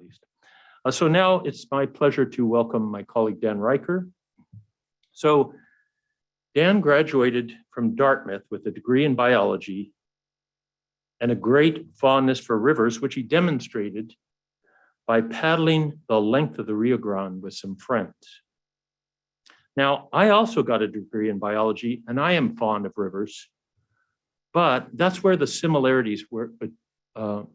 least. So now it's my pleasure to welcome my colleague, Dan Reicher. So Dan graduated from Dartmouth with a degree in biology and a great fondness for rivers, which he demonstrated by paddling the length of the Rio Grande with some friends. Now, I also got a degree in biology, and I am fond of rivers, but that's where the similarities were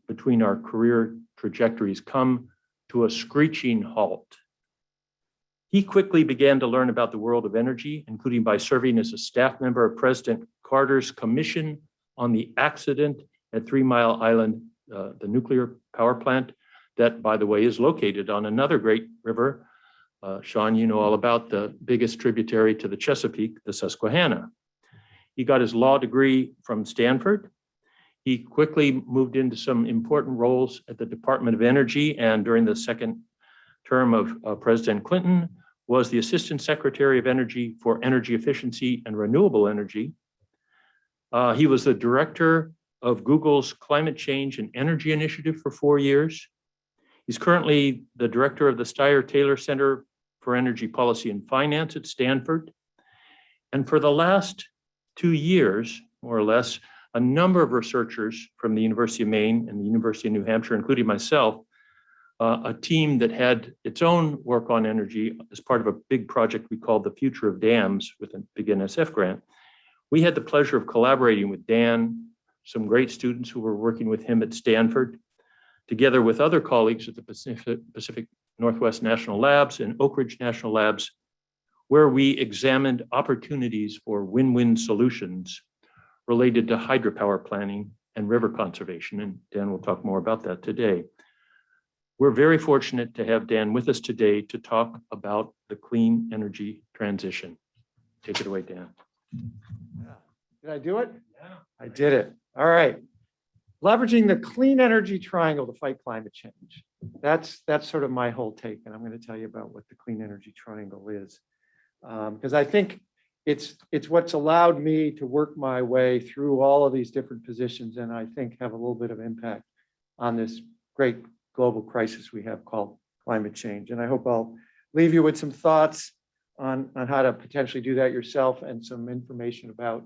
between our career trajectories come to a screeching halt. He quickly began to learn about the world of energy, including by serving as a staff member of President Carter's commission on the accident at 3 Mile Island, the nuclear power plant that, by the way, is located on another great river. Sean, you know all about the biggest tributary to the Chesapeake, the Susquehanna. He got his law degree from Stanford. He quickly moved into some important roles at the Department of Energy, and during the second term of President Clinton was the Assistant Secretary of Energy for Energy Efficiency and Renewable Energy. He was the director of Google's Climate Change and Energy Initiative for 4 years. He's currently the director of the Steyer-Taylor Center for Energy Policy and Finance at Stanford. And for the last 2 years, more or less, a number of researchers from the University of Maine and the University of New Hampshire, including myself, a team that had its own work on energy as part of a big project we called the Future of Dams with a big NSF grant. We had the pleasure of collaborating with Dan, some great students who were working with him at Stanford, together with other colleagues at the Pacific Northwest National Labs and Oak Ridge National Labs, where we examined opportunities for win-win solutions related to hydropower planning and river conservation. And Dan will talk more about that today. We're very fortunate to have Dan with us today to talk about the clean energy transition. Take it away, Dan. Did I do it? Yeah. I did it. All right. Leveraging the clean energy triangle to fight climate change. That's sort of my whole take, and I'm going to tell you about what the clean energy triangle is, because I think it's what's allowed me to work my way through all of these different positions, and I think have a little bit of impact on this great global crisis we have called climate change. And I hope I'll leave you with some thoughts on how to potentially do that yourself and some information about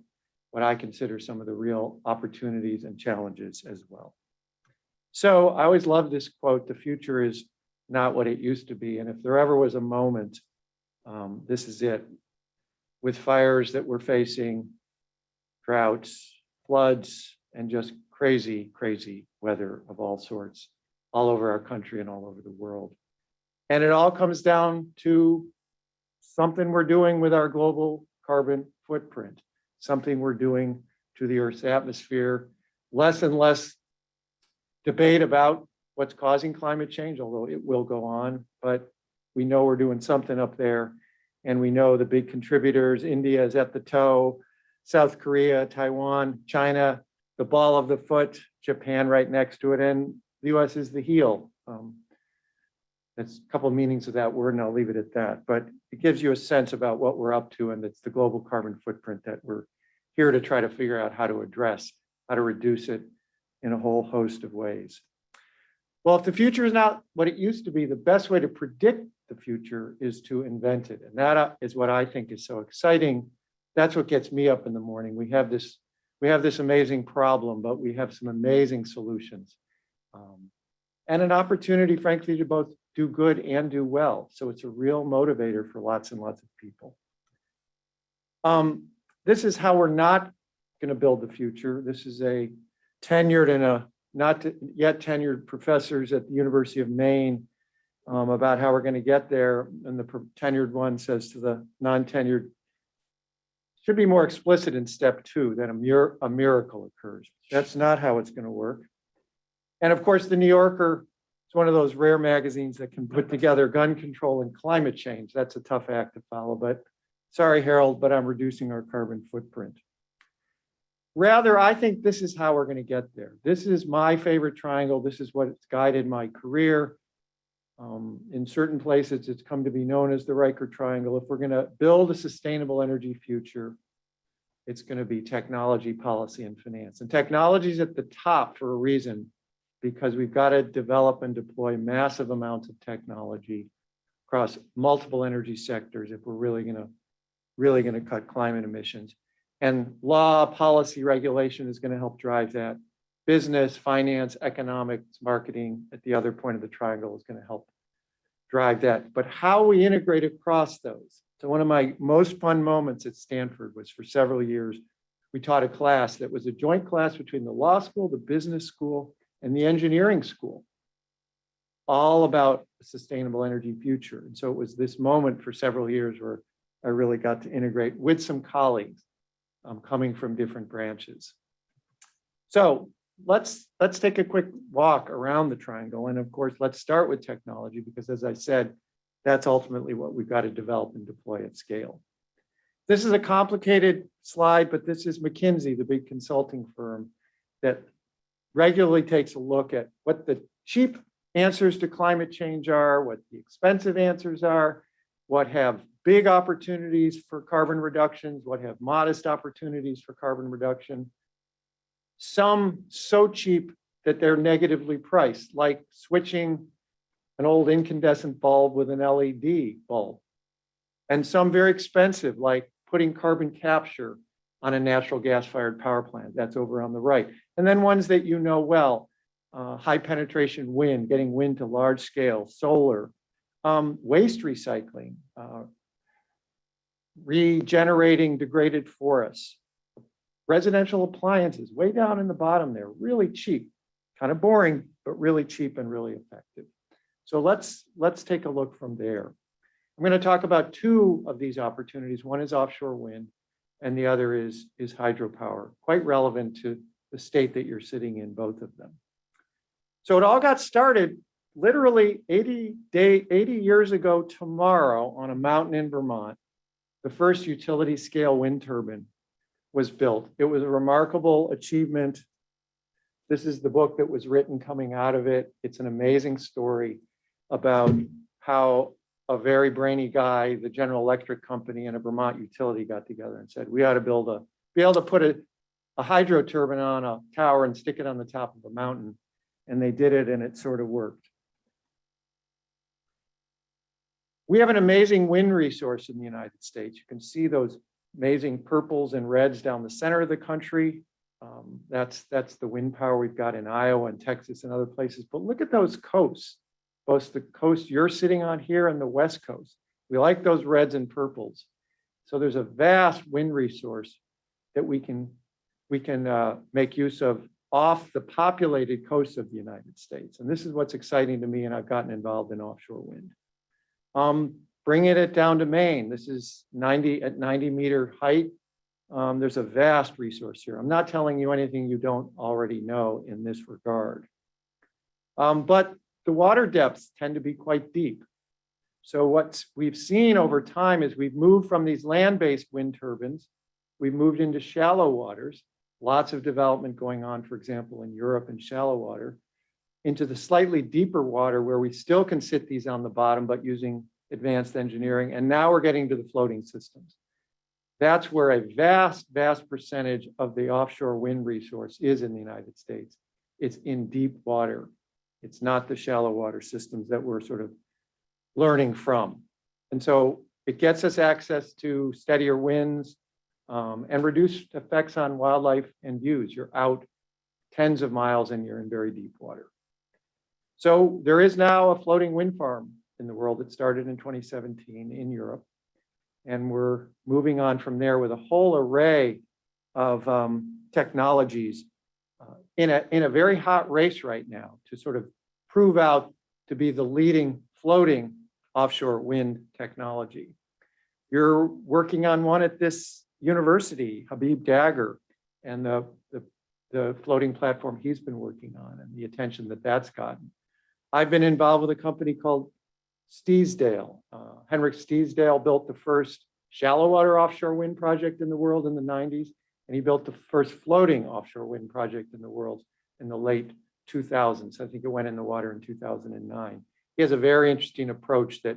what I consider some of the real opportunities and challenges as well. So I always love this quote, "The future is not what it used to be." And if there ever was a moment, this is it. With fires that we're facing, droughts, floods, and just crazy, crazy weather of all sorts, all over our country and all over the world. And it all comes down to something we're doing with our global carbon footprint, something we're doing to the Earth's atmosphere. Less and less debate about what's causing climate change, although it will go on, but we know we're doing something up there. And we know the big contributors: India is at the toe, South Korea, Taiwan, China, the ball of the foot, Japan right next to it, and the US is the heel. That's a couple of meanings of that word, and I'll leave it at that. But it gives you a sense about what we're up to, and it's the global carbon footprint that we're here to try to figure out how to address, how to reduce it in a whole host of ways. Well, if the future is not what it used to be, the best way to predict the future is to invent it. And that is what I think is so exciting. That's what gets me up in the morning. We have this amazing problem, but we have some amazing solutions. And an opportunity, frankly, to both do good and do well. So it's a real motivator for lots and lots of people. This is how we're not going to build the future. This is a tenured and a not yet tenured professors at the University of Maine about how we're going to get there. And the tenured one says to the non-tenured, should be more explicit in step 2 that a miracle occurs. That's not how it's going to work. And of course, the New Yorker is one of those rare magazines that can put together gun control and climate change. That's a tough act to follow, but sorry, Harold, but I'm reducing our carbon footprint. Rather, I think this is how we're going to get there. This is my favorite triangle. This is what's guided my career. In certain places, it's come to be known as the Reicher triangle. If we're going to build a sustainable energy future, it's going to be technology, policy, and finance. And technology is at the top for a reason. because we've got to develop and deploy massive amounts of technology across multiple energy sectors if we're really going to cut climate emissions. And law, policy, regulation is going to help drive that. Business, finance, economics, marketing at the other point of the triangle is going to help drive that. But how we integrate across those. So one of my most fun moments at Stanford was for several years, we taught a class that was a joint class between the law school, the business school, and the engineering school, all about a sustainable energy future. And so it was this moment for several years where I really got to integrate with some colleagues coming from different branches. So let's take a quick walk around the triangle. And of course, let's start with technology, because as I said, that's ultimately what we've got to develop and deploy at scale. This is a complicated slide, but this is McKinsey, the big consulting firm that regularly takes a look at what the cheap answers to climate change are, what the expensive answers are, what have big opportunities for carbon reductions, what have modest opportunities for carbon reduction. Some so cheap that they're negatively priced, like switching an old incandescent bulb with an LED bulb. And some very expensive, like putting carbon capture on a natural gas-fired power plant. That's over on the right. And then ones that you know well, high penetration wind, getting wind to large scale, solar, waste recycling, regenerating degraded forests, residential appliances, way down in the bottom there, really cheap, kind of boring, but really cheap and really effective. So let's take a look from there. I'm going to talk about two of these opportunities. One is offshore wind, and the other is hydropower, quite relevant to the state that you're sitting in, both of them. So it all got started literally 80 years ago tomorrow on a mountain in Vermont. The first utility scale wind turbine was built. It was a remarkable achievement. This is the book that was written coming out of it. It's an amazing story about how a very brainy guy, the General Electric company and a Vermont utility got together and said, we ought to be able to put a hydro turbine on a tower and stick it on the top of a mountain. And they did it, and it sort of worked. We have an amazing wind resource in the United States. You can see those amazing purples and reds down the center of the country. That's the wind power we've got in Iowa and Texas and other places. But look at those coasts, both the coast you're sitting on here and the West Coast. We like those reds and purples. So there's a vast wind resource that we can make use of off the populated coast of the United States. And this is what's exciting to me, and I've gotten involved in offshore wind. Bringing it down to Maine. This is 90 meter height. There's a vast resource here. I'm not telling you anything you don't already know in this regard. But the water depths tend to be quite deep. So what we've seen over time is we've moved from these land-based wind turbines, we've moved into shallow waters, lots of development going on, for example, in Europe in shallow water, into the slightly deeper water where we still can sit these on the bottom, but using advanced engineering. And now we're getting to the floating systems. That's where a vast, vast percentage of the offshore wind resource is in the United States. It's in deep water. It's not the shallow water systems that we're sort of learning from. And so it gets us access to steadier winds and reduced effects on wildlife and views. You're out tens of miles and you're in very deep water. So there is now a floating wind farm in the world that started in 2017 in Europe. And we're moving on from there with a whole array of technologies in a very hot race right now to sort of prove out to be the leading floating offshore wind technology. You're working on one at this university, Habib Dagger, and the floating platform he's been working on and the attention that that's gotten. I've been involved with a company called Steesdale. Henrik Steesdale built the first shallow water offshore wind project in the world in the 90s, and he built the first floating offshore wind project in the world in the late 2000s. I think it went in the water in 2009. He has a very interesting approach that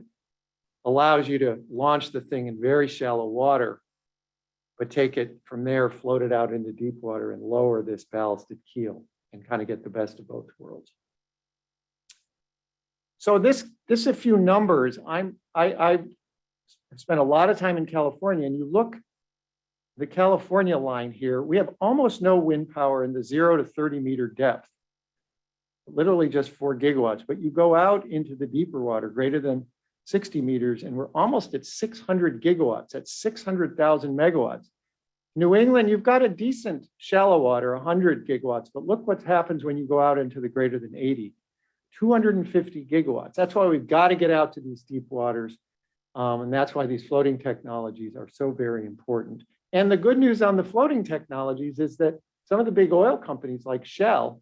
allows you to launch the thing in very shallow water, but take it from there, float it out into deep water and lower this ballasted keel. and kind of get the best of both worlds. So this a few numbers. I've spent a lot of time in California, and you look the California line here, we have almost no wind power in the 0 to 30 meter depth, literally just 4 gigawatts. But you go out into the deeper water, greater than 60 meters, and we're almost at 600 gigawatts, at 600,000 megawatts. New England, you've got a decent shallow water, 100 gigawatts, but look what happens when you go out into the greater than 80, 250 gigawatts. That's why we've got to get out to these deep waters. And that's why these floating technologies are so very important. And the good news on the floating technologies is that some of the big oil companies like Shell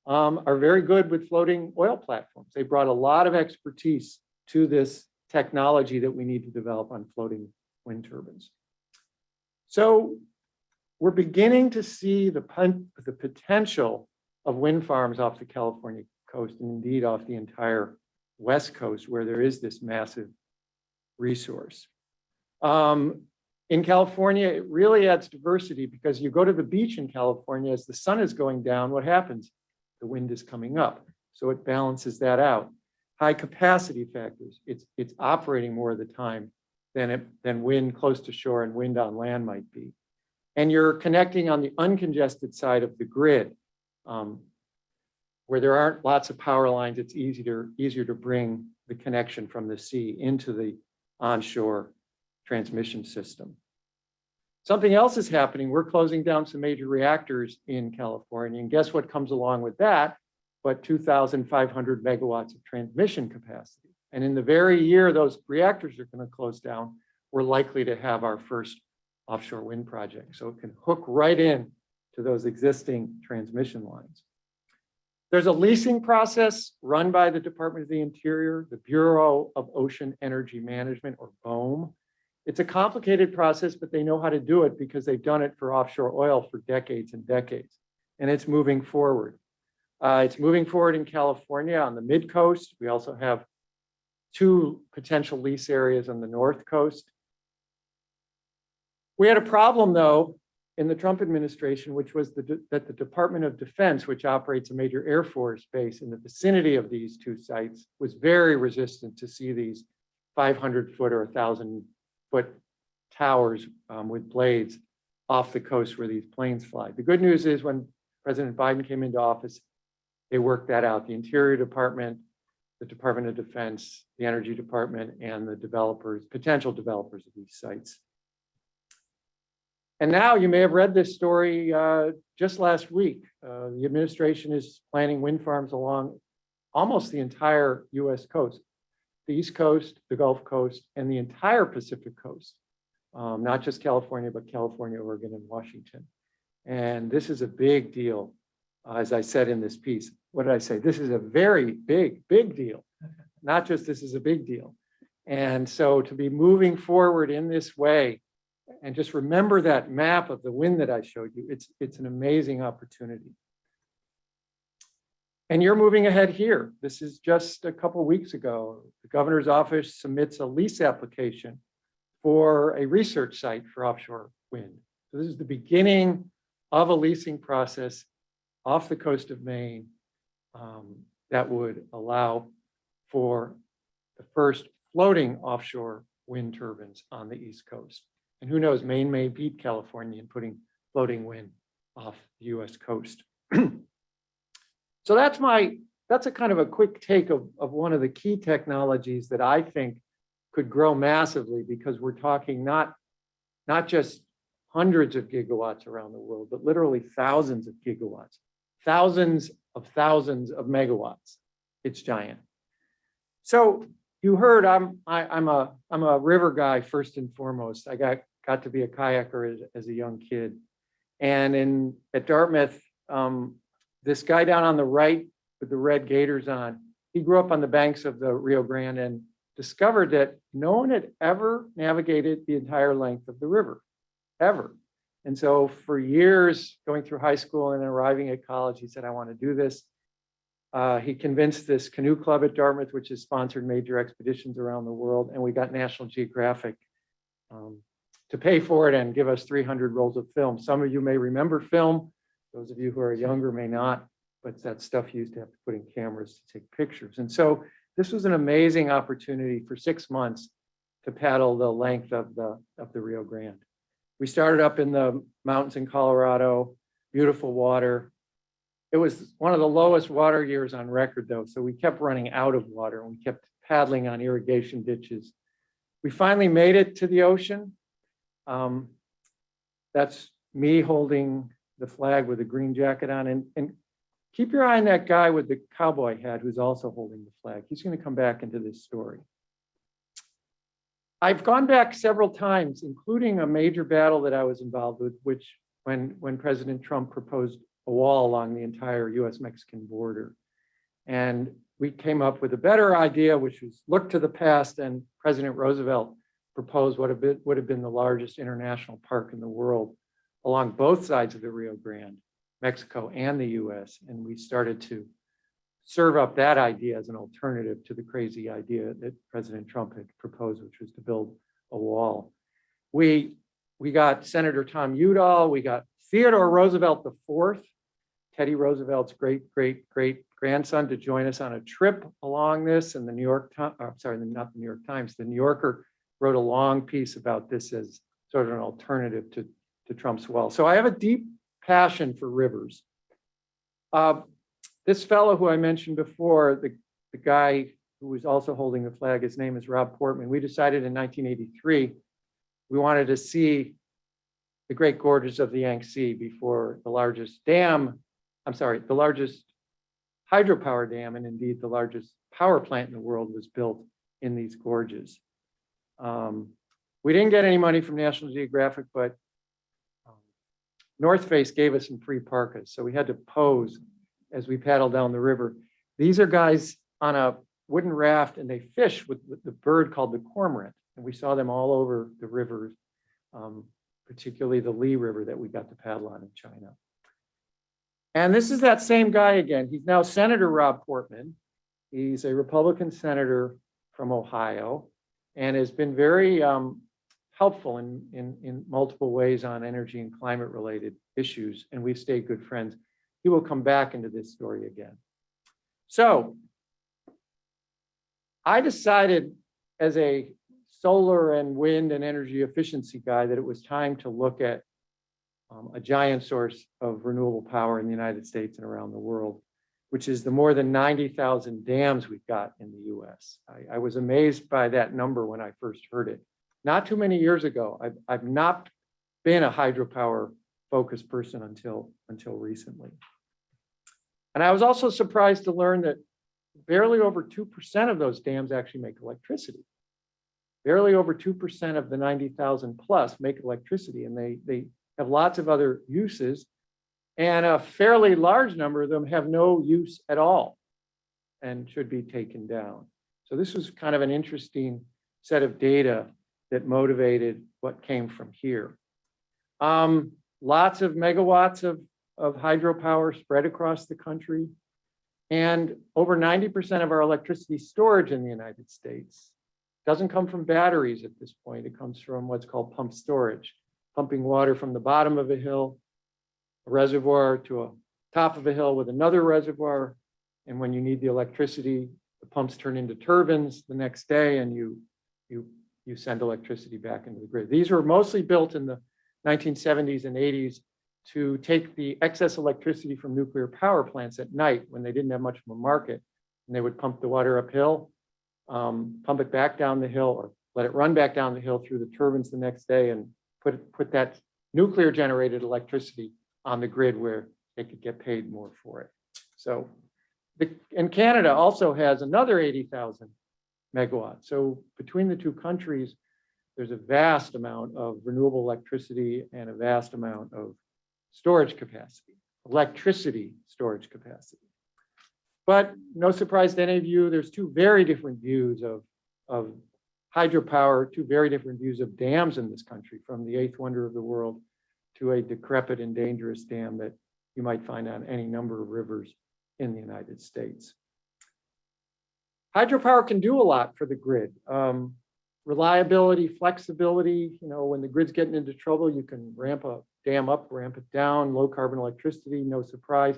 are very good with floating oil platforms. They brought a lot of expertise to this technology that we need to develop on floating wind turbines. So we're beginning to see the potential of wind farms off the California coast, and indeed off the entire West Coast, where there is this massive resource. In California, it really adds diversity, because you go to the beach in California, as the sun is going down, what happens? The wind is coming up. So it balances that out. High capacity factors, it's operating more of the time than wind close to shore and wind on land might be. And you're connecting on the uncongested side of the grid, where there aren't lots of power lines. It's easier to bring the connection from the sea into the onshore transmission system. Something else is happening. We're closing down some major reactors in California, and guess what comes along with that? But 2,500 megawatts of transmission capacity. And in the very year those reactors are going to close down, we're likely to have our first offshore wind project. So it can hook right in to those existing transmission lines. There's a leasing process run by the Department of the Interior, the Bureau of Ocean Energy Management, or BOEM. It's a complicated process, but they know how to do it because they've done it for offshore oil for decades and decades. And it's moving forward. It's moving forward in California on the mid-coast. We also have 2 potential lease areas on the north coast. We had a problem, though, in the Trump administration, which was that the Department of Defense, which operates a major Air Force base in the vicinity of these 2 sites, was very resistant to see these 500-foot or 1,000-foot towers with blades off the coast where these planes fly. The good news is when President Biden came into office, they worked that out. The Interior Department, the Department of Defense, the Energy Department, and the developers, potential developers of these sites. And now you may have read this story just last week. The administration is planning wind farms along almost the entire US coast, the East Coast, the Gulf Coast, and the entire Pacific coast. Not just California, but California, Oregon, and Washington. And this is a big deal, as I said in this piece. What did I say? This is a very big deal. Not just this is a big deal. And so to be moving forward in this way, and just remember that map of the wind that I showed you, it's an amazing opportunity. And you're moving ahead here. This is just a couple of weeks ago. The governor's office submits a lease application for a research site for offshore wind. So this is the beginning of a leasing process off the coast of Maine that would allow for the first floating offshore wind turbines on the East Coast. And who knows, Maine may beat California in putting floating wind off the US coast. So that's a kind of a quick take of one of the key technologies that I think could grow massively, because we're talking not just hundreds of gigawatts around the world, but literally thousands of gigawatts, thousands of megawatts. It's giant. So you heard I'm a river guy first and foremost. I got to be a kayaker as a young kid, and at Dartmouth, this guy down on the right with the red gaiters on, he grew up on the banks of the Rio Grande and discovered that no one had ever navigated the entire length of the river, ever. And so for years, going through high school and arriving at college, he said, I want to do this. He convinced this canoe club at Dartmouth, which has sponsored major expeditions around the world, and we got National Geographic to pay for it and give us 300 rolls of film. Some of you may remember film Those of you who are younger may not, but that stuff you used to have to put in cameras to take pictures. And so this was an amazing opportunity for 6 months to paddle the length of the Rio Grande. We started up in the mountains in Colorado, beautiful water. It was one of the lowest water years on record though, so we kept running out of water and we kept paddling on irrigation ditches. We finally made it to the ocean. That's me holding the flag with a green jacket on, and keep your eye on that guy with the cowboy hat who's also holding the flag. He's going to come back into this story. I've gone back several times, including a major battle that I was involved with, which when President Trump proposed a wall along the entire US-Mexican border. And we came up with a better idea, which was look to the past, and President Roosevelt proposed what would have been the largest international park in the world along both sides of the Rio Grande, Mexico and the US. And we started to serve up that idea as an alternative to the crazy idea that President Trump had proposed, which was to build a wall. We got Senator Tom Udall, we got Theodore Roosevelt IV, Teddy Roosevelt's great-great-great-grandson, to join us on a trip along this. And the New York Times, sorry, not the New York Times, the New Yorker wrote a long piece about this as sort of an alternative to Trump's wall. So I have a deep passion for rivers. This fellow who I mentioned before, the guy who was also holding the flag, his name is Rob Portman. We decided in 1983, we wanted to see the great gorges of the Yangtze before the largest dam, the largest hydropower dam, and indeed the largest power plant in the world was built in these gorges. We didn't get any money from National Geographic, but North Face gave us some free parkas. So we had to pose as we paddle down the river. These are guys on a wooden raft and they fish with the bird called the cormorant. And we saw them all over the rivers, particularly the Lee River that we got to paddle on in China. And this is that same guy again. He's now Senator Rob Portman. He's a Republican senator from Ohio and has been very helpful in multiple ways on energy and climate related issues. And we've stayed good friends. He will come back into this story again. So I decided as a solar and wind and energy efficiency guy that it was time to look at a giant source of renewable power in the United States and around the world, which is the more than 90,000 dams we've got in the US. I was amazed by that number when I first heard it. Not too many years ago. I've not been a hydropower focused person until recently. And I was also surprised to learn that barely over 2% of those dams actually make electricity. Barely over 2% of the 90,000 plus make electricity, and they have lots of other uses. And a fairly large number of them have no use at all and should be taken down. So this was kind of an interesting set of data that motivated what came from here. Lots of megawatts of hydropower spread across the country. And over 90% of our electricity storage in the United States doesn't come from batteries at this point. It comes from what's called pump storage, pumping water from the bottom of a hill, a reservoir, to a top of a hill with another reservoir. And when you need the electricity, the pumps turn into turbines the next day and you send electricity back into the grid. These were mostly built in the 1970s and 80s to take the excess electricity from nuclear power plants at night when they didn't have much of a market. And they would pump the water uphill, pump it back down the hill, or let it run back down the hill through the turbines the next day and put that nuclear generated electricity on the grid where they could get paid more for it. So and Canada also has another 80,000 megawatts. So between the two countries, there's a vast amount of renewable electricity and a vast amount of storage capacity, electricity storage capacity. But no surprise to any of you, there's two very different views of hydropower, two very different views of dams in this country, from the eighth wonder of the world to a decrepit and dangerous dam that you might find on any number of rivers in the United States. Hydropower can do a lot for the grid. reliability, flexibility, when the grid's getting into trouble, you can ramp a dam up, ramp it down, low carbon electricity, no surprise.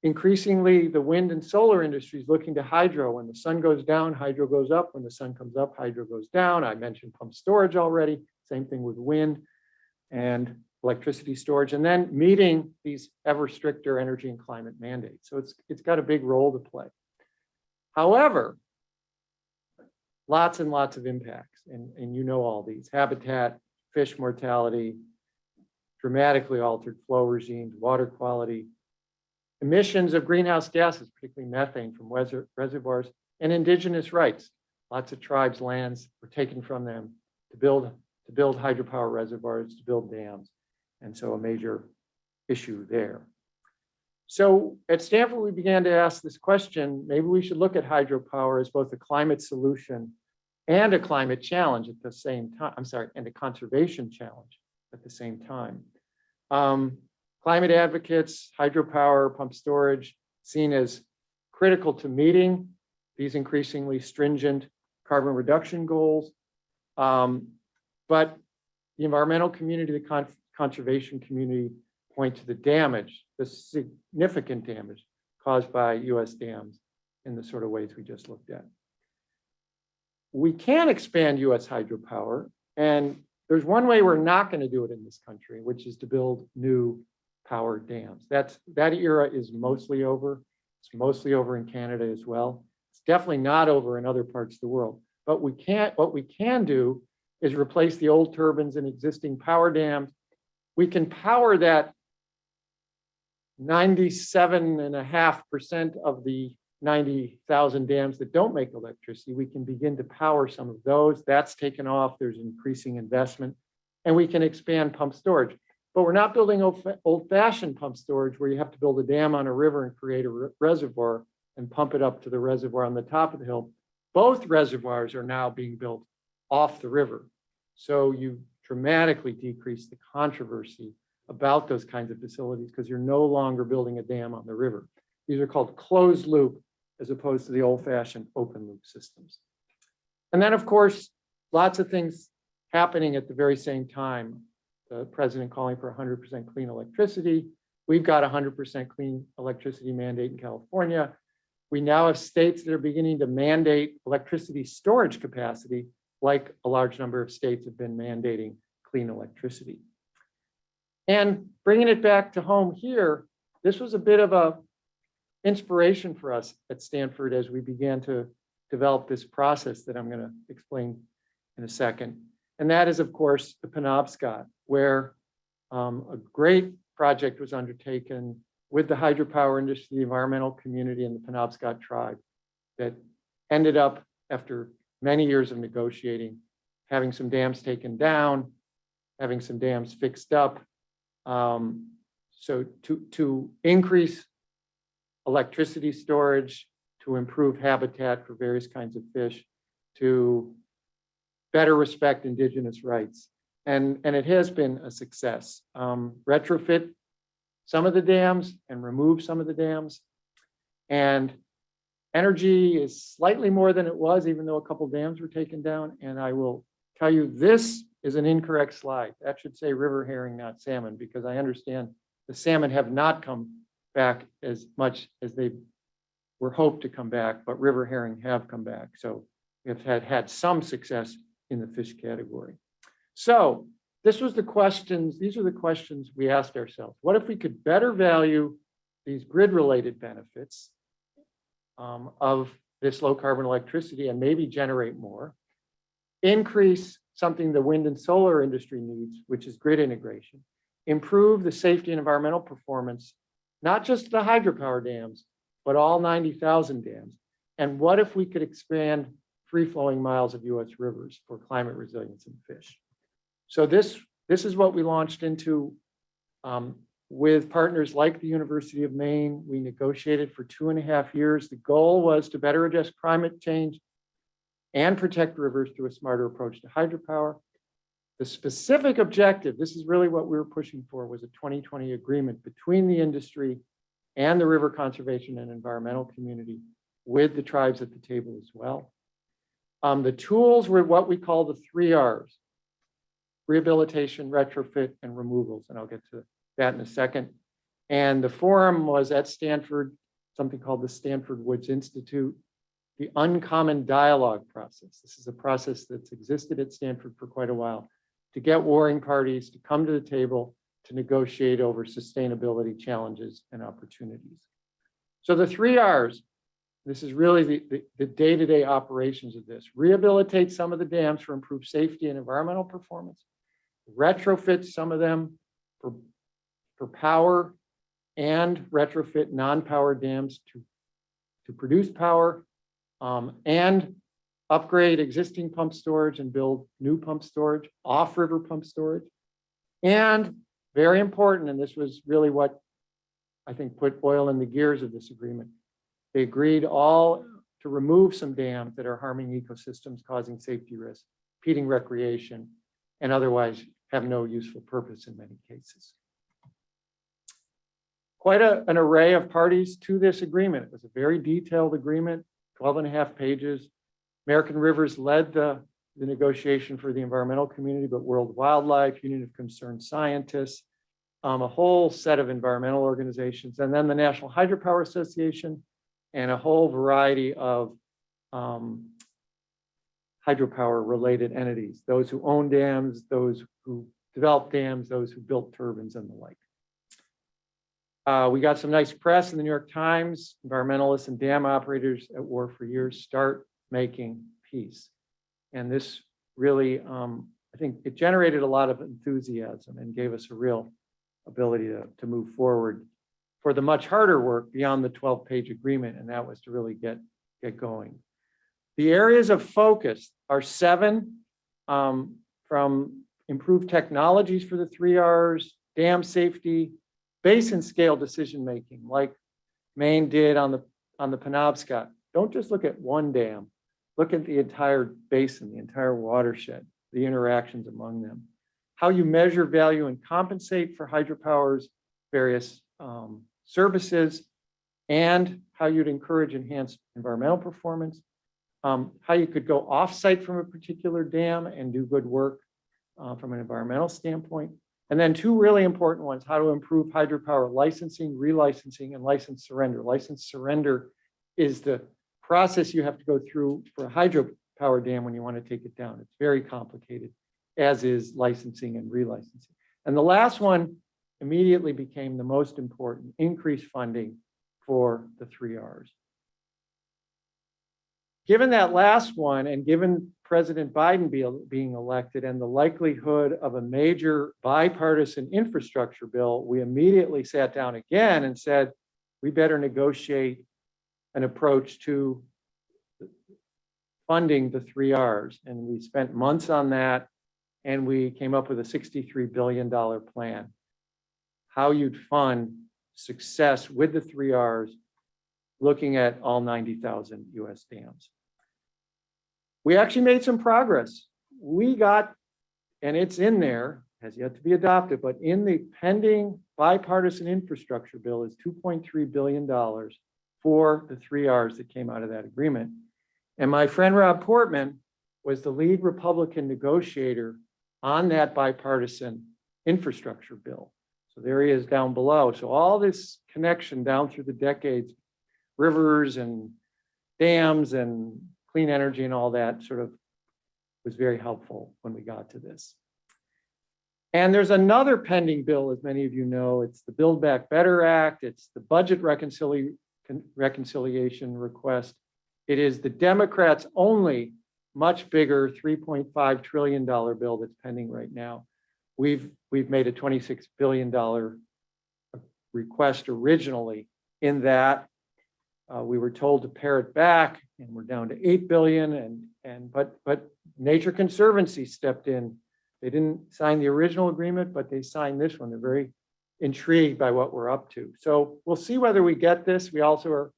Increasingly, the wind and solar industry is looking to hydro. When the sun goes down, hydro goes up. When the sun comes up, hydro goes down. I mentioned pump storage already. Same thing with wind and electricity storage. And then meeting these ever stricter energy and climate mandates. So it's got a big role to play. However, lots and lots of impacts. And you know all these: habitat, fish mortality, dramatically altered flow regimes, water quality, emissions of greenhouse gases, particularly methane from reservoirs, and indigenous rights. Lots of tribes' lands were taken from them to build hydropower reservoirs, to build dams. And so a major issue there. So at Stanford, we began to ask this question: maybe we should look at hydropower as both a climate solution and a climate challenge at the same time. I'm sorry, and a conservation challenge at the same time. Climate advocates, hydropower, pump storage, seen as critical to meeting these increasingly stringent carbon reduction goals. But the environmental community, the conservation community point to the damage, the significant damage caused by US dams in the sort of ways we just looked at. We can expand US hydropower, and there's one way we're not going to do it in this country, which is to build new power dams. That era is mostly over. It's mostly over in Canada as well. It's definitely not over in other parts of the world. But what we can do is replace the old turbines in existing power dams. We can power that 97.5% of the 90,000 dams that don't make electricity. We can begin to power some of those. That's taken off. There's increasing investment. And we can expand pump storage. But we're not building old-fashioned pump storage where you have to build a dam on a river and create a reservoir and pump it up to the reservoir on the top of the hill. Both reservoirs are now being built off the river. So you dramatically decrease the controversy about those kinds of facilities because you're no longer building a dam on the river. These are called closed loop as opposed to the old-fashioned open loop systems. And then, of course, lots of things happening at the very same time. The president calling for 100% clean electricity. We've got a 100% clean electricity mandate in California. We now have states that are beginning to mandate electricity storage capacity, like a large number of states have been mandating clean electricity. And bringing it back to home here, this was a bit of a inspiration for us at Stanford as we began to develop this process that I'm going to explain in a second. And that is, of course, the Penobscot, where a great project was undertaken with the hydropower industry, the environmental community, and the Penobscot tribe that ended up, after many years of negotiating, having some dams taken down, having some dams fixed up. So to increase electricity storage, to improve habitat for various kinds of fish, to better respect indigenous rights. And it has been a success. Retrofit some of the dams and remove some of the dams. And energy is slightly more than it was, even though a couple dams were taken down. And I will tell you, this is an incorrect slide. That should say river herring, not salmon, because I understand the salmon have not come back as much as they were hoped to come back, but river herring have come back. So we have had some success in the fish category. So these are the questions we asked ourselves. What if we could better value these grid-related benefits of this low carbon electricity and maybe generate more, increase something the wind and solar industry needs, which is grid integration, improve the safety and environmental performance, not just the hydropower dams, but all 90,000 dams. And what if we could expand free-flowing miles of US rivers for climate resilience and fish? So this is what we launched into with partners like the University of Maine. We negotiated for 2.5 years. The goal was to better address climate change and protect rivers through a smarter approach to hydropower. The specific objective, this is really what we were pushing for, was a 2020 agreement between the industry and the river conservation and environmental community with the tribes at the table as well. The tools were what we call the 3 R's: rehabilitation, retrofit, and removals. And I'll get to that in a second. And the forum was at Stanford, something called the Stanford Woods Institute, the uncommon dialogue process. This is a process that's existed at Stanford for quite a while to get warring parties to come to the table to negotiate over sustainability challenges and opportunities. So the 3 R's, this is really the day-to-day operations of this. Rehabilitate some of the dams for improved safety and environmental performance. Retrofit some of them for power, and retrofit non-power dams to produce power, and upgrade existing pump storage and build new pump storage, off-river pump storage. And very important, and this was really what I think put oil in the gears of this agreement, they agreed all to remove some dams that are harming ecosystems, causing safety risks, impeding recreation, and otherwise have no useful purpose in many cases. Quite an array of parties to this agreement. It was a very detailed agreement, 12.5 pages. American Rivers led the negotiation for the environmental community, but World Wildlife, Union of Concerned Scientists, a whole set of environmental organizations, and then the National Hydropower Association, and a whole variety of hydropower related entities, those who own dams, those who develop dams, those who built turbines and the like. We got some nice press in the New York Times. Environmentalists and dam operators at war for years start making peace. And this really, I think it generated a lot of enthusiasm and gave us a real ability to move forward for the much harder work beyond the 12-page agreement, and that was to really get going. The areas of focus are 7, from improved technologies for the 3 R's, dam safety, basin scale decision-making, like Maine did on the Penobscot. Don't just look at one dam, look at the entire basin, the entire watershed, the interactions among them. How you measure, value, and compensate for hydropower's various services, and how you'd encourage enhanced environmental performance, how you could go off-site from a particular dam and do good work from an environmental standpoint. And then 2 really important ones: how to improve hydropower licensing, relicensing, and license surrender. License surrender is the process you have to go through for a hydropower dam when you want to take it down. It's very complicated, as is licensing and relicensing. And the last one immediately became the most important: increased funding for the 3 R's. Given that last one, and given President Biden being elected and the likelihood of a major bipartisan infrastructure bill, we immediately sat down again and said, we better negotiate an approach to funding the 3 R's. And we spent months on that, and we came up with a $63 billion plan. How you'd fund success with the 3 R's, looking at all 90,000 US dams. We actually made some progress. We got, and it's in there, has yet to be adopted, but in the pending bipartisan infrastructure bill is $2.3 billion for the 3 R's that came out of that agreement. And my friend Rob Portman was the lead Republican negotiator on that bipartisan infrastructure bill. So there he is down below. So all this connection down through the decades, rivers and dams and clean energy and all that sort of was very helpful when we got to this. And there's another pending bill, as many of you know. It's the Build Back Better Act. It's the budget reconciliation request. It is the Democrats' only much bigger $3.5 trillion bill that's pending right now. We've made a $26 billion request originally in that. We were told to pare it back, and we're down to $8 billion. But Nature Conservancy stepped in. They didn't sign the original agreement, but they signed this one. They're very intrigued by what we're up to. So we'll see whether we get this. We also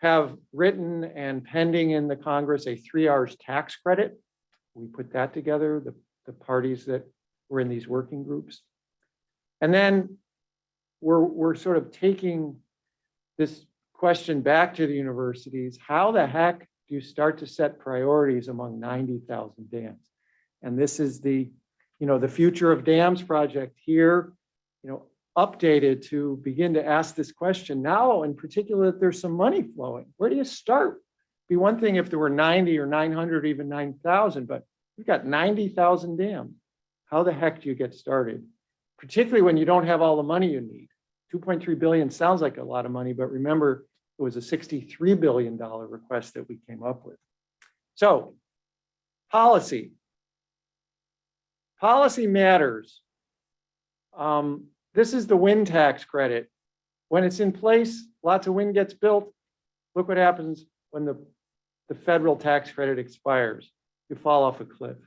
have written and pending in the Congress a 3 R's tax credit. We put that together, the parties that were in these working groups. And then we're sort of taking this question back to the universities. How the heck do you start to set priorities among 90,000 dams? And this is the, the Future of Dams project here, updated to begin to ask this question now, in particular, that there's some money flowing. Where do you start? Be one thing if there were 90 or 900, even 9,000, but we've got 90,000 dams. How the heck do you get started? Particularly when you don't have all the money you need. 2.3 billion sounds like a lot of money, but remember, it was a $63 billion request that we came up with. So, policy. Policy matters. This is the wind tax credit. When it's in place, lots of wind gets built. Look what happens when the federal tax credit expires. You fall off a cliff.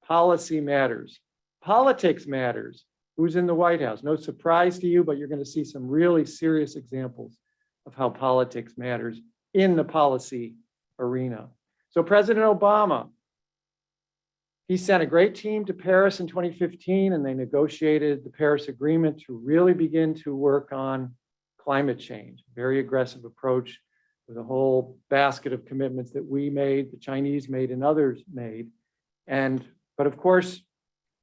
Policy matters. Politics matters. Who's in the White House? No surprise to you, but you're going to see some really serious examples of how politics matters in the policy arena. So President Obama, he sent a great team to Paris in 2015, and they negotiated the Paris Agreement to really begin to work on climate change. Very aggressive approach with a whole basket of commitments that we made, the Chinese made, and others made. But of course,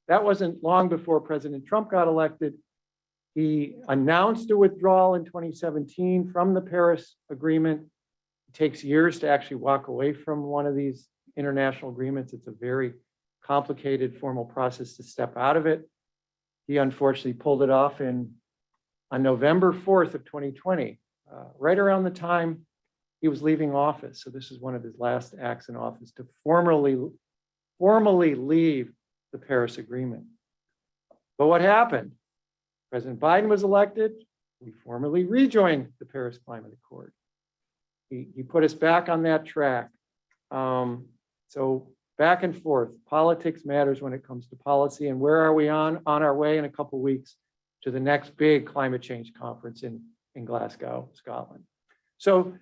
that wasn't long before President Trump got elected. He announced a withdrawal in 2017 from the Paris Agreement. It takes years to actually walk away from one of these international agreements. It's a very complicated formal process to step out of it. He unfortunately pulled it off on November 4th of 2020, right around the time he was leaving office. So this is one of his last acts in office, to formally leave the Paris Agreement. But what happened? President Biden was elected. We formally rejoined the Paris Climate Accord. He put us back on that track. So back and forth, politics matters when it comes to policy. And where are we on our way in a couple of weeks to the next big climate change conference in Glasgow, Scotland. So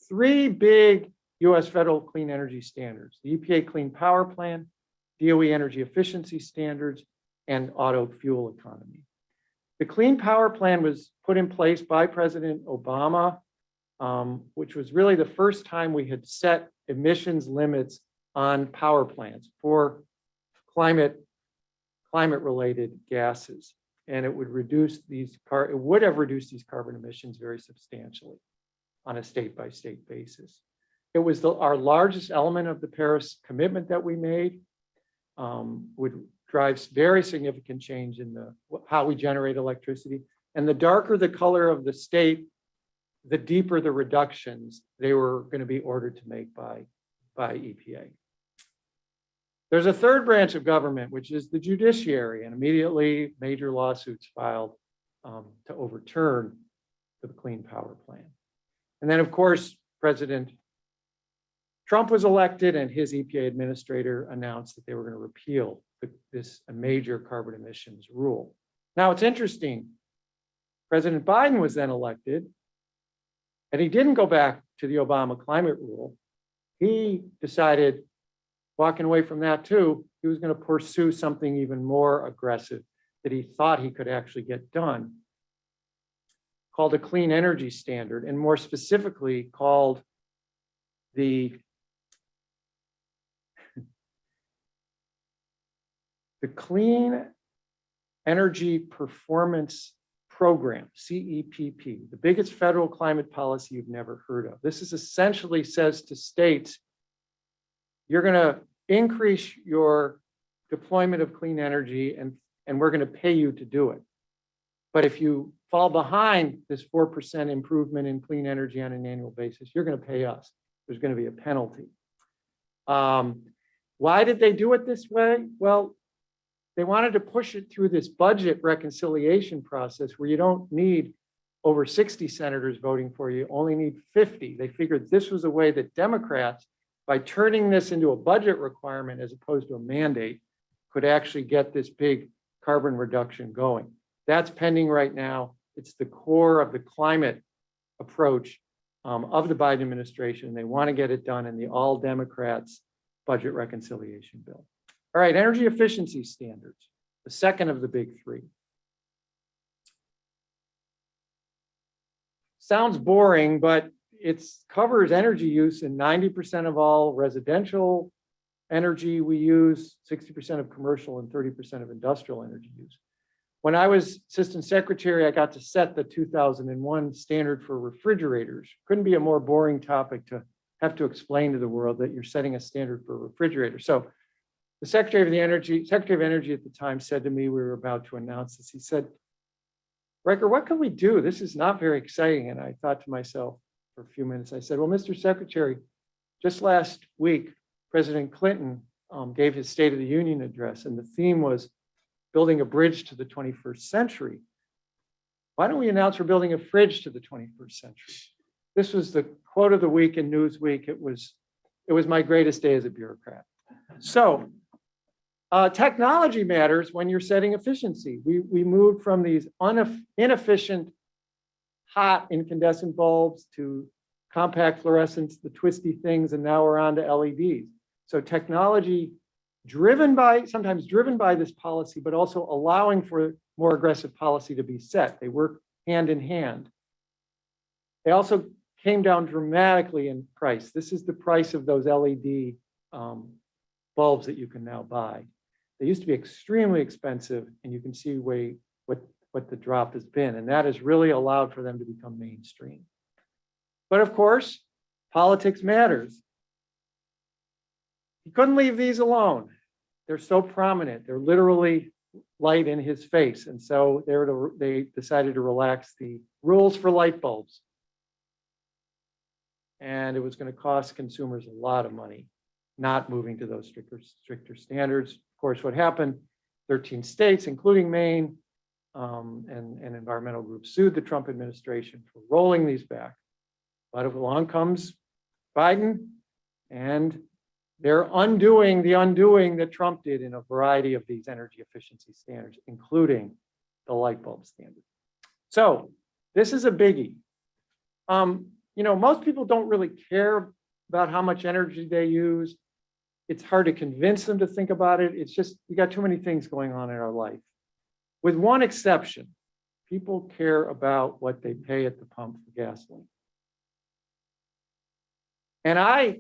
3 big US federal clean energy standards: the EPA Clean Power Plan, DOE energy efficiency standards, and auto fuel economy. The Clean Power Plan was put in place by President Obama, which was really the first time we had set emissions limits on power plants for climate-related gases. And it would have reduced these carbon emissions very substantially on a state-by-state basis. It was our largest element of the Paris commitment that we made. Would drive very significant change in how we generate electricity. And the darker the color of the state, the deeper the reductions they were going to be ordered to make by EPA. There's a third branch of government, which is the judiciary, and immediately major lawsuits filed to overturn the Clean Power Plan. And then, of course, President Trump was elected, and his EPA administrator announced that they were going to repeal this major carbon emissions rule. Now, it's interesting. President Biden was then elected, and he didn't go back to the Obama climate rule. He decided, walking away from that too, he was going to pursue something even more aggressive that he thought he could actually get done, called a clean energy standard, and more specifically called the Clean Energy Performance Program, CEPP, the biggest federal climate policy you've never heard of. This is essentially says to states, you're going to increase your deployment of clean energy, and we're going to pay you to do it. But if you fall behind this 4% improvement in clean energy on an annual basis, you're going to pay us. There's going to be a penalty. Why did they do it this way? Well, they wanted to push it through this budget reconciliation process where you don't need over 60 senators voting for you, only need 50. They figured this was a way that Democrats, by turning this into a budget requirement as opposed to a mandate, could actually get this big carbon reduction going. That's pending right now. It's the core of the climate approach of the Biden administration. They want to get it done in the all Democrats budget reconciliation bill. All right, energy efficiency standards, the second of the big 3. Sounds boring, but it covers energy use in 90% of all residential energy we use, 60% of commercial, and 30% of industrial energy use. When I was assistant secretary, I got to set the 2001 standard for refrigerators. Couldn't be a more boring topic to have to explain to the world that you're setting a standard for a refrigerator. So the Secretary of Energy at the time said to me, we were about to announce this, he said, Reicher, what can we do? This is not very exciting. And I thought to myself for a few minutes, I said, well, Mr. Secretary, just last week, President Clinton gave his State of the Union address, and the theme was building a bridge to the 21st century. Why don't we announce we're building a fridge to the 21st century? This was the quote of the week in Newsweek. It was my greatest day as a bureaucrat. So technology matters when you're setting efficiency. We moved from these inefficient, hot incandescent bulbs to compact fluorescents, the twisty things, and now we're on to LEDs. So technology sometimes driven by this policy, but also allowing for more aggressive policy to be set. They work hand in hand. They also came down dramatically in price. This is the price of those LED bulbs that you can now buy. They used to be extremely expensive, and you can see what the drop has been, and that has really allowed for them to become mainstream. But of course, politics matters. He couldn't leave these alone. They're so prominent. They're literally light in his face. And so they decided to relax the rules for light bulbs. And it was going to cost consumers a lot of money not moving to those stricter standards. Of course, what happened, 13 states, including Maine, and environmental groups sued the Trump administration for rolling these back. But along comes Biden, and they're undoing the undoing that Trump did in a variety of these energy efficiency standards, including the light bulb standard. So this is a biggie. Most people don't really care about how much energy they use. It's hard to convince them to think about it. It's just, we got too many things going on in our life. With one exception, people care about what they pay at the pump for gasoline. And I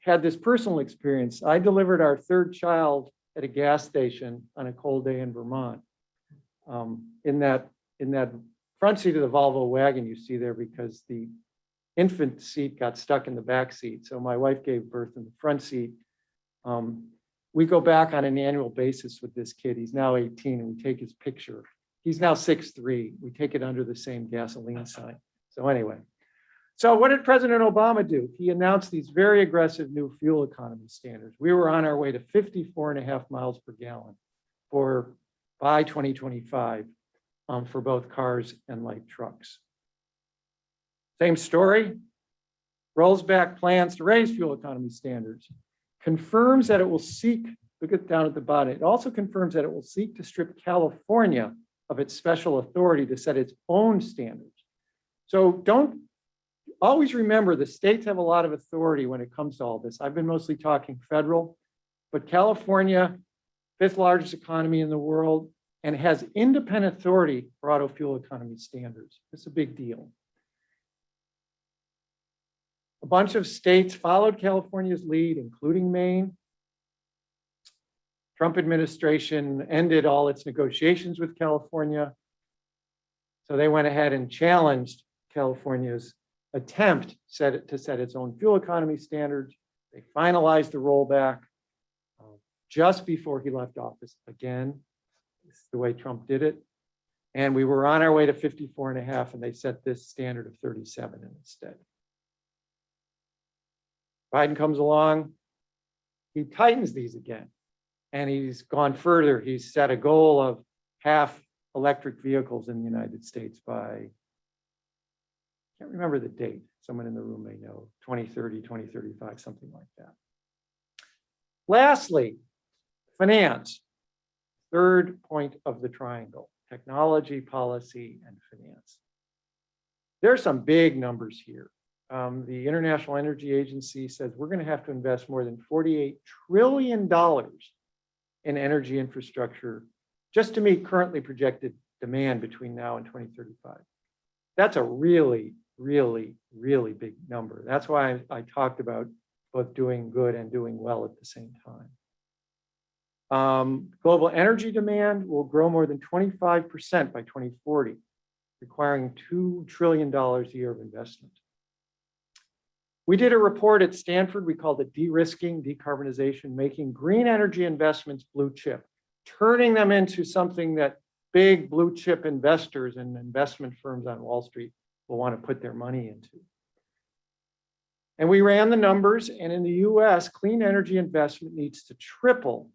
had this personal experience. I delivered our third child at a gas station on a cold day in Vermont. In that front seat of the Volvo wagon you see there, because the infant seat got stuck in the back seat. So my wife gave birth in the front seat. We go back on an annual basis with this kid. He's now 18, and we take his picture. He's now 6'3". We take it under the same gasoline sign. So anyway, so what did President Obama do? He announced these very aggressive new fuel economy standards. We were on our way to 54.5 miles per gallon by 2025 for both cars and light trucks. Same story, rolls back plans to raise fuel economy standards, confirms that it will seek, look at down at the bottom, it also confirms that it will seek to strip California of its special authority to set its own standards. So don't always remember, the states have a lot of authority when it comes to all this. I've been mostly talking federal, but California, 5th largest economy in the world, and has independent authority for auto fuel economy standards. It's a big deal. A bunch of states followed California's lead, including Maine. Trump administration ended all its negotiations with California. So they went ahead and challenged California's attempt to set its own fuel economy standards. They finalized the rollback just before he left office again. This is the way Trump did it. And we were on our way to 54.5, and they set this standard of 37 instead. Biden comes along, he tightens these again, and he's gone further. He's set a goal of half electric vehicles in the United States by, I can't remember the date, someone in the room may know, 2030, 2035, something like that. Lastly, finance, third point of the triangle, technology, policy, and finance. There are some big numbers here. The International Energy Agency says we're going to have to invest more than $48 trillion in energy infrastructure just to meet currently projected demand between now and 2035. That's a really, really, really big number. That's why I talked about both doing good and doing well at the same time. Global energy demand will grow more than 25% by 2040, requiring $2 trillion a year of investment. We did a report at Stanford. We called it De-risking Decarbonization, making green energy investments blue chip, turning them into something that big blue chip investors and investment firms on Wall Street will want to put their money into. And we ran the numbers, and in the US, clean energy investment needs to triple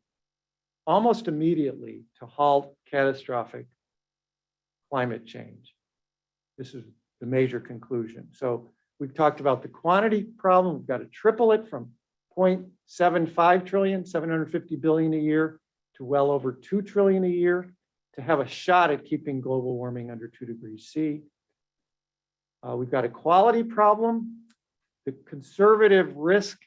almost immediately to halt catastrophic climate change. This is the major conclusion. So we've talked about the quantity problem. We've got to triple it from 0.75 trillion, 750 billion a year, to well over 2 trillion a year to have a shot at keeping global warming under 2 degrees C. We've got a quality problem. The conservative risk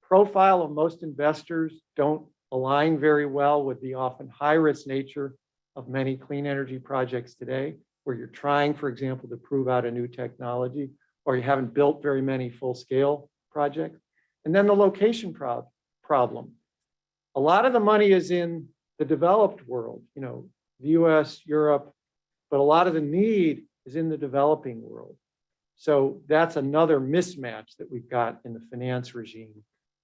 profile of most investors don't align very well with the often high-risk nature of many clean energy projects today, where you're trying, for example, to prove out a new technology, or you haven't built very many full-scale projects. And then the location problem. A lot of the money is in the developed world, the US, Europe, but a lot of the need is in the developing world. So that's another mismatch that we've got in the finance regime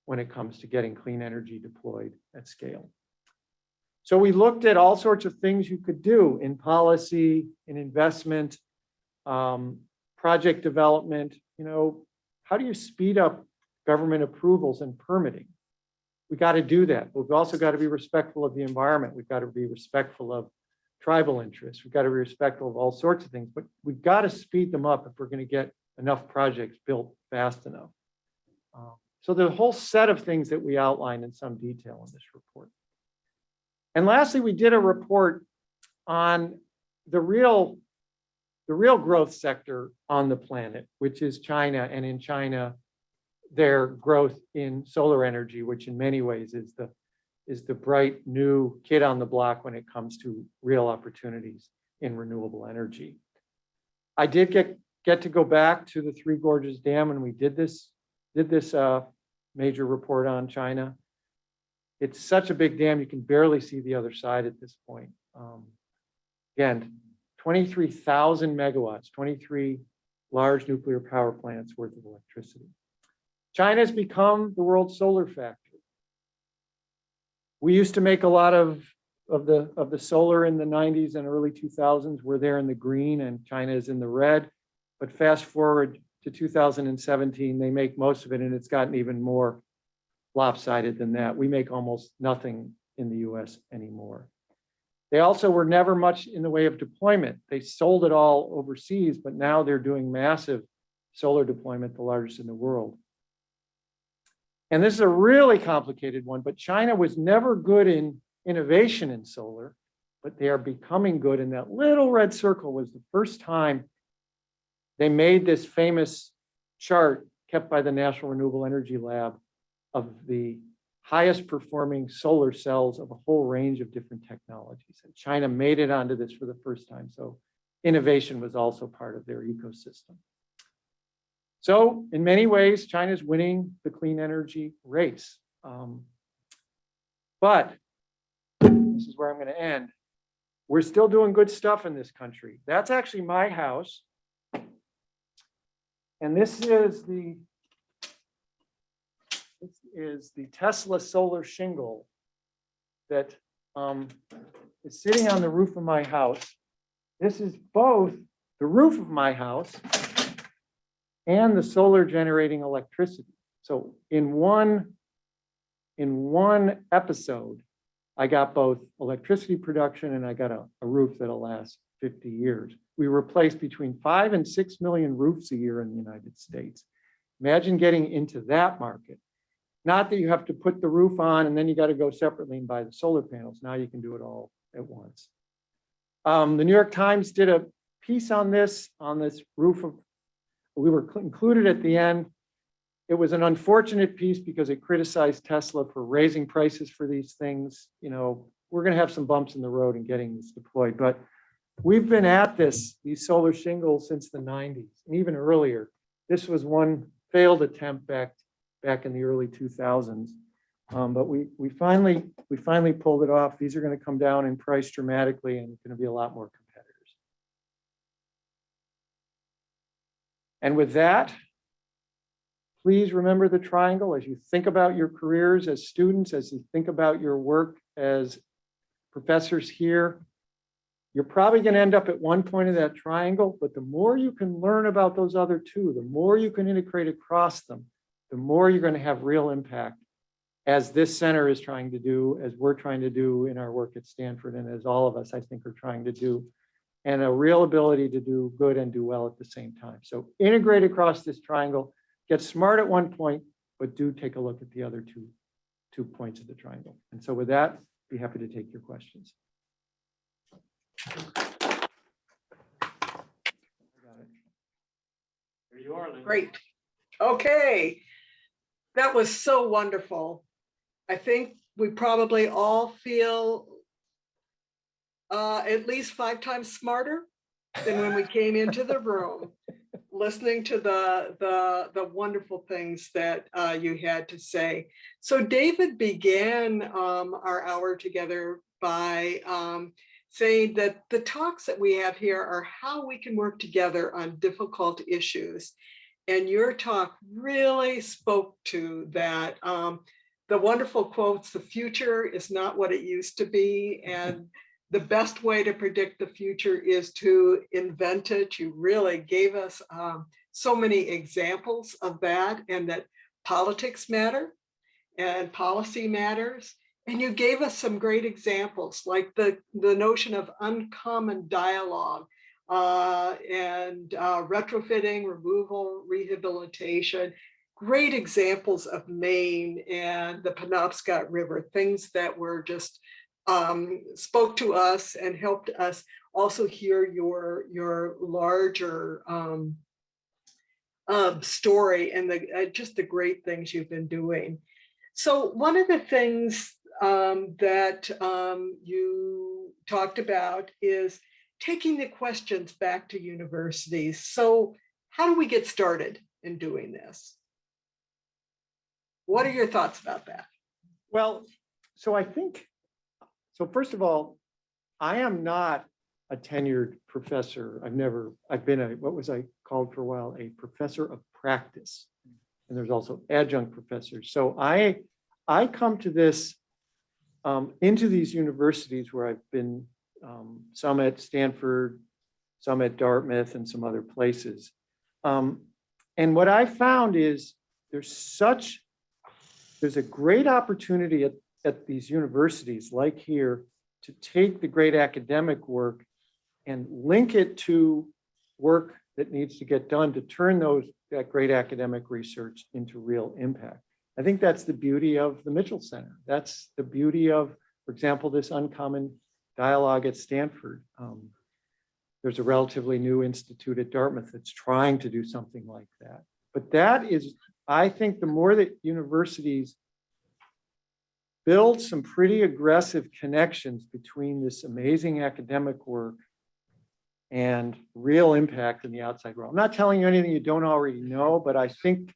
when it comes to getting clean energy deployed at scale. So we looked at all sorts of things you could do in policy, in investment, project development. How do you speed up government approvals and permitting? We got to do that. But we've also got to be respectful of the environment. We've got to be respectful of tribal interests. We've got to be respectful of all sorts of things, but we've got to speed them up if we're going to get enough projects built fast enough. So the whole set of things that we outlined in some detail in this report. And lastly, we did a report on the real growth sector on the planet, which is China. And in China, their growth in solar energy, which in many ways is the bright new kid on the block when it comes to real opportunities in renewable energy. I did get to go back to the Three Gorges Dam, and we did this major report on China. It's such a big dam, you can barely see the other side at this point. Again, 23,000 megawatts, 23 large nuclear power plants worth of electricity. China has become the world's solar factory. We used to make a lot of the solar in the 90s and early 2000s. We're there in the green and China is in the red. But fast forward to 2017, they make most of it, and it's gotten even more lopsided than that. We make almost nothing in the US anymore. They also were never much in the way of deployment. They sold it all overseas, but now they're doing massive solar deployment, the largest in the world. And this is a really complicated one, but China was never good in innovation in solar, but they are becoming good. And that little red circle was the first time they made this famous chart kept by the National Renewable Energy Lab of the highest performing solar cells of a whole range of different technologies. And China made it onto this for the first time. So innovation was also part of their ecosystem. So in many ways, China's winning the clean energy race. But this is where I'm going to end. We're still doing good stuff in this country. That's actually my house. And this is the Tesla solar shingle that is sitting on the roof of my house. This is both the roof of my house and the solar generating electricity. So in one episode, I got both electricity production and I got a roof that'll last 50 years. We replace between 5 and 6 million roofs a year in the United States. Imagine getting into that market. Not that you have to put the roof on and then you got to go separately and buy the solar panels. Now you can do it all at once. The New York Times did a piece on this roof. We were included at the end. It was an unfortunate piece because it criticized Tesla for raising prices for these things. We're going to have some bumps in the road in getting this deployed, but we've been at these solar shingles since the 90s and even earlier. This was one failed attempt back in the early 2000s. But we finally pulled it off. These are going to come down in price dramatically and going to be a lot more competitors. And with that, please remember the triangle as you think about your careers as students, as you think about your work as professors here. You're probably going to end up at one point of that triangle, but the more you can learn about those other two, the more you can integrate across them, the more you're going to have real impact, as this center is trying to do, as we're trying to do in our work at Stanford, and as all of us, I think, are trying to do, and a real ability to do good and do well at the same time. So integrate across this triangle, get smart at one point, but do take a look at the other two points of the triangle. And so with that, be happy to take your questions. There you are, Linda. Great. Okay. That was so wonderful. I think we probably all feel at least 5 times smarter than when we came into the room, listening to the wonderful things that you had to say. So David began our hour together by saying that the talks that we have here are how we can work together on difficult issues. And your talk really spoke to that. The wonderful quotes, the future is not what it used to be. And the best way to predict the future is to invent it. You really gave us so many examples of that, and that politics matter and policy matters. And you gave us some great examples, like the notion of uncommon dialogue and retrofitting, removal, rehabilitation. Great examples of Maine and the Penobscot River, things that were just spoke to us and helped us also hear your larger story and just the great things you've been doing. So one of the things that you talked about is taking the questions back to universities. So how do we get started in doing this? What are your thoughts about that? Well, so so first of all, I am not a tenured professor. I've been what was I called for a while, a professor of practice. And there's also adjunct professors. So I come to this, into these universities where I've been, some at Stanford, some at Dartmouth, and some other places. And what I found is there's a great opportunity at these universities like here to take the great academic work and link it to work that needs to get done to turn that great academic research into real impact. I think that's the beauty of the Mitchell Center. That's the beauty of, for example, this uncommon dialogue at Stanford. There's a relatively new institute at Dartmouth that's trying to do something like that. But that is, I think, the more that universities build some pretty aggressive connections between this amazing academic work and real impact in the outside world. I'm not telling you anything you don't already know, but I think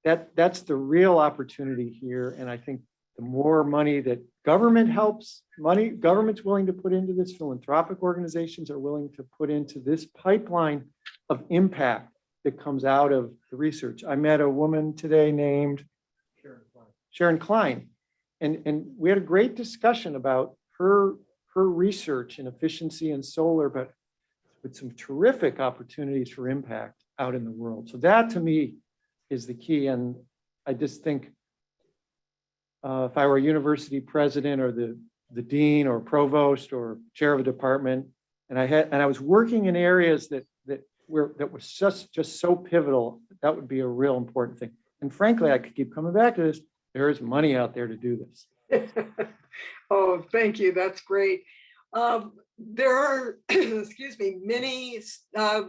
that's the real opportunity here. And I think the more money that government's willing to put into this, philanthropic organizations are willing to put into this pipeline of impact that comes out of the research. I met a woman today named Sharon Klein. And we had a great discussion about her research in efficiency and solar, but with some terrific opportunities for impact out in the world. So that to me is the key. And I just think if I were a university president or the dean or provost or chair of a department, and I was working in areas that was just so pivotal, that would be a real important thing. And frankly, I could keep coming back to this. There is money out there to do this. Oh, thank you. That's great. There are, excuse me, many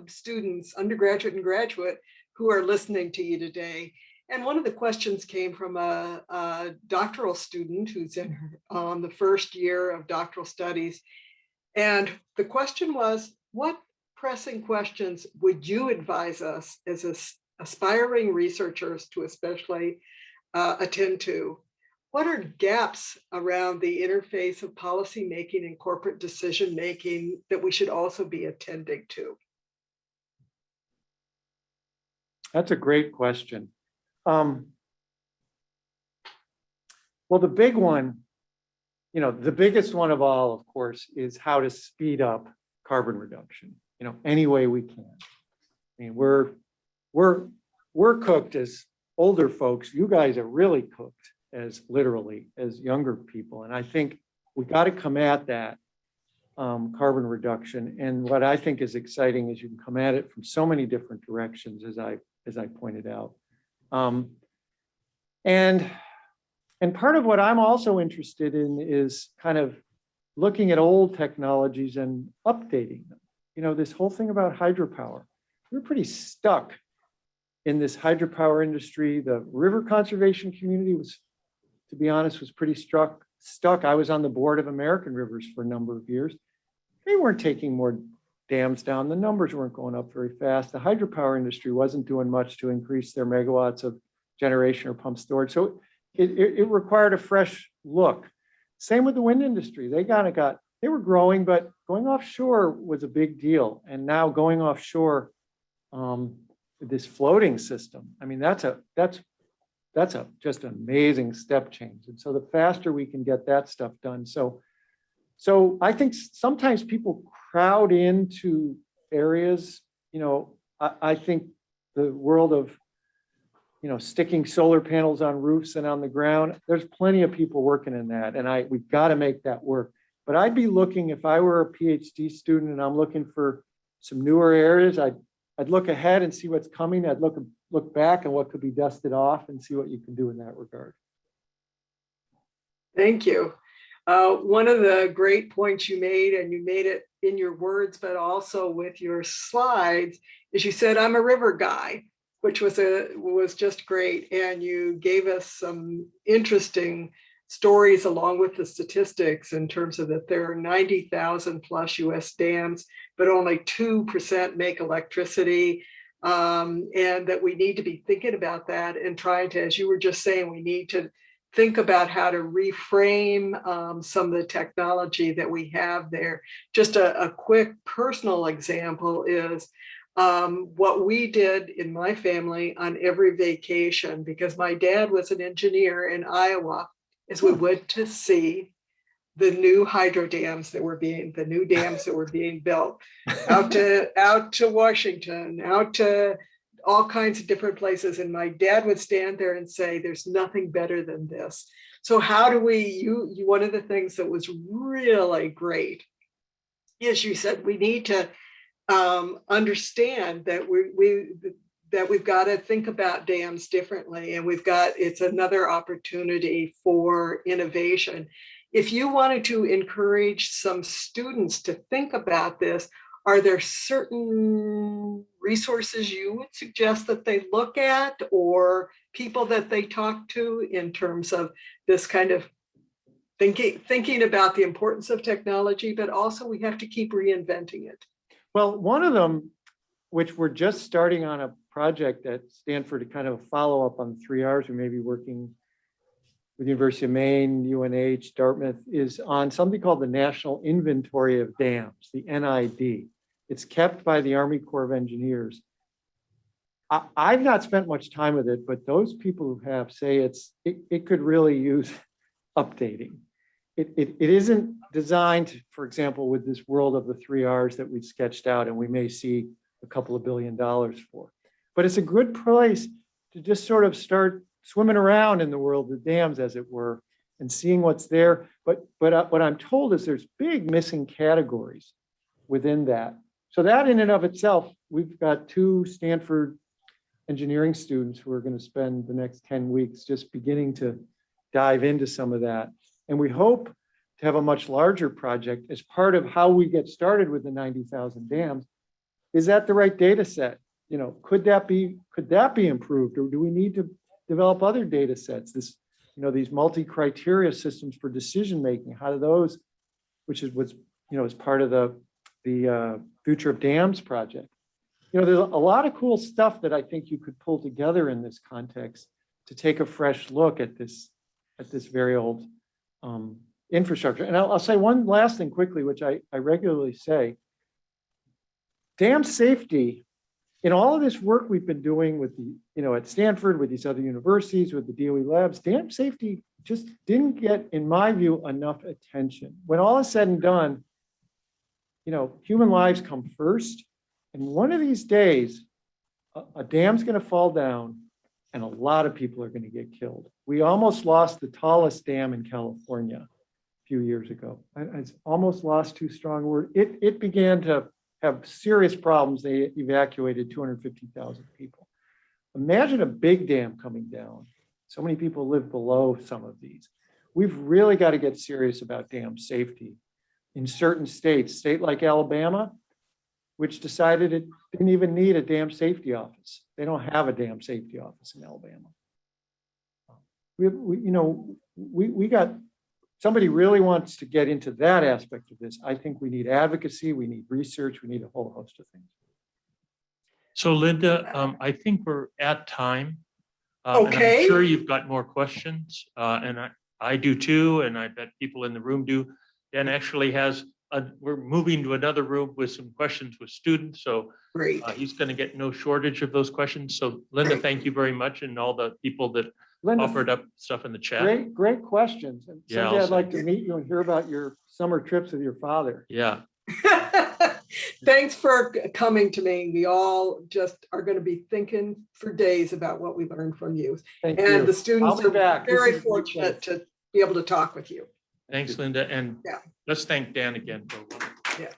students, undergraduate and graduate, who are listening to you today. And one of the questions came from a doctoral student who's in the first year of doctoral studies. And the question was, what pressing questions would you advise us as aspiring researchers to especially attend to? What are gaps around the interface of policymaking and corporate decision making that we should also be attending to? That's a great question. Well, the big one, the biggest one of all, of course, is how to speed up carbon reduction, any way we can. I mean, we're cooked as older folks. You guys are really cooked as literally as younger people. And I think we got to come at that carbon reduction. And what I think is exciting is you can come at it from so many different directions, as I pointed out. And part of what I'm also interested in is kind of looking at old technologies and updating them. This whole thing about hydropower, we're pretty stuck in this hydropower industry. The river conservation community was, to be honest, was pretty stuck. I was on the board of American Rivers for a number of years. They weren't taking more dams down. The numbers weren't going up very fast. The hydropower industry wasn't doing much to increase their megawatts of generation or pump storage. So it required a fresh look. Same with the wind industry. They were growing, but going offshore was a big deal. And now going offshore, this floating system, I mean, that's just an amazing step change. And so the faster we can get that stuff done. So I think sometimes people crowd into areas, I think the world of, sticking solar panels on roofs and on the ground, there's plenty of people working in that. And we've got to make that work. But I'd be looking, if I were a PhD student and I'm looking for some newer areas, I'd look ahead and see what's coming. I'd look back and what could be dusted off and see what you can do in that regard. Thank you. One of the great points you made, and you made it in your words, but also with your slides, is you said, I'm a river guy, which was just great. And you gave us some interesting stories along with the statistics in terms of that there are 90,000 plus US dams, but only 2% make electricity. And that we need to be thinking about that and trying to, as you were just saying, we need to think about how to reframe some of the technology that we have there. Just a quick personal example is what we did in my family on every vacation, because my dad was an engineer in Iowa, is we went to see the new hydro dams that were being built out to Washington, out to all kinds of different places. And my dad would stand there and say, there's nothing better than this. So how do one of the things that was really great is you said we need to understand that we've got to think about dams differently, and it's another opportunity for innovation. If you wanted to encourage some students to think about this, are there certain resources you would suggest that they look at, or people that they talk to in terms of this kind of thinking about the importance of technology, but also we have to keep reinventing it? Well, one of them, which we're just starting on a project at Stanford to kind of follow up on 3 Rs, we may be working with University of Maine, UNH, Dartmouth, is on something called the National Inventory of Dams, the NID. It's kept by the Army Corps of Engineers. I've not spent much time with it, but those people who have say it could really use updating. It isn't designed, for example, with this world of the 3 Rs that we've sketched out and we may see a couple of $1 billion for. But it's a good place to just sort of start swimming around in the world of dams, as it were, and seeing what's there. But what I'm told is there's big missing categories within that. So that in and of itself, we've got 2 Stanford engineering students who are going to spend the next 10 weeks just beginning to dive into some of that. And we hope to have a much larger project as part of how we get started with the 90,000 dams. Is that the right data set? Could that be improved, or do we need to develop other data sets? These multi-criteria systems for decision making, how do those, which is what's as part of the Future of Dams project. There's a lot of cool stuff that I think you could pull together in this context to take a fresh look at this very old infrastructure. And I'll say one last thing quickly, which I regularly say. Dam safety, in all of this work we've been doing with at Stanford, with these other universities, with the DOE labs, dam safety just didn't get, in my view, enough attention. When all is said and done, human lives come first. And one of these days, a dam's going to fall down and a lot of people are going to get killed. We almost lost the tallest dam in California a few years ago. It's almost lost too strong a word. It began to have serious problems. They evacuated 250,000 people. Imagine a big dam coming down. So many people live below some of these. We've really got to get serious about dam safety in certain states. State like Alabama, which decided it didn't even need a dam safety office. They don't have a dam safety office in Alabama. We got, somebody really wants to get into that aspect of this. I think we need advocacy, we need research, we need a whole host of things. So Linda, I think we're at time. Okay. And I'm sure you've got more questions, and I do too, and I bet people in the room do. Dan actually has, we're moving to another room with some questions with students, so Great. He's going to get no shortage of those questions. So Linda, thank you very much, and all the people that Linda, offered up stuff in the chat. great questions. And Yeah, someday I'll I'd like to meet you and hear about your summer trips with your father. Yeah. Thanks for coming to me. We all just are going to be thinking for days about what we learned from you. Thank And you. the students I'll be are back. This very is a good fortunate place. to be able to talk with you. Thanks, Linda. And Yeah. let's thank Dan again for. Yeah.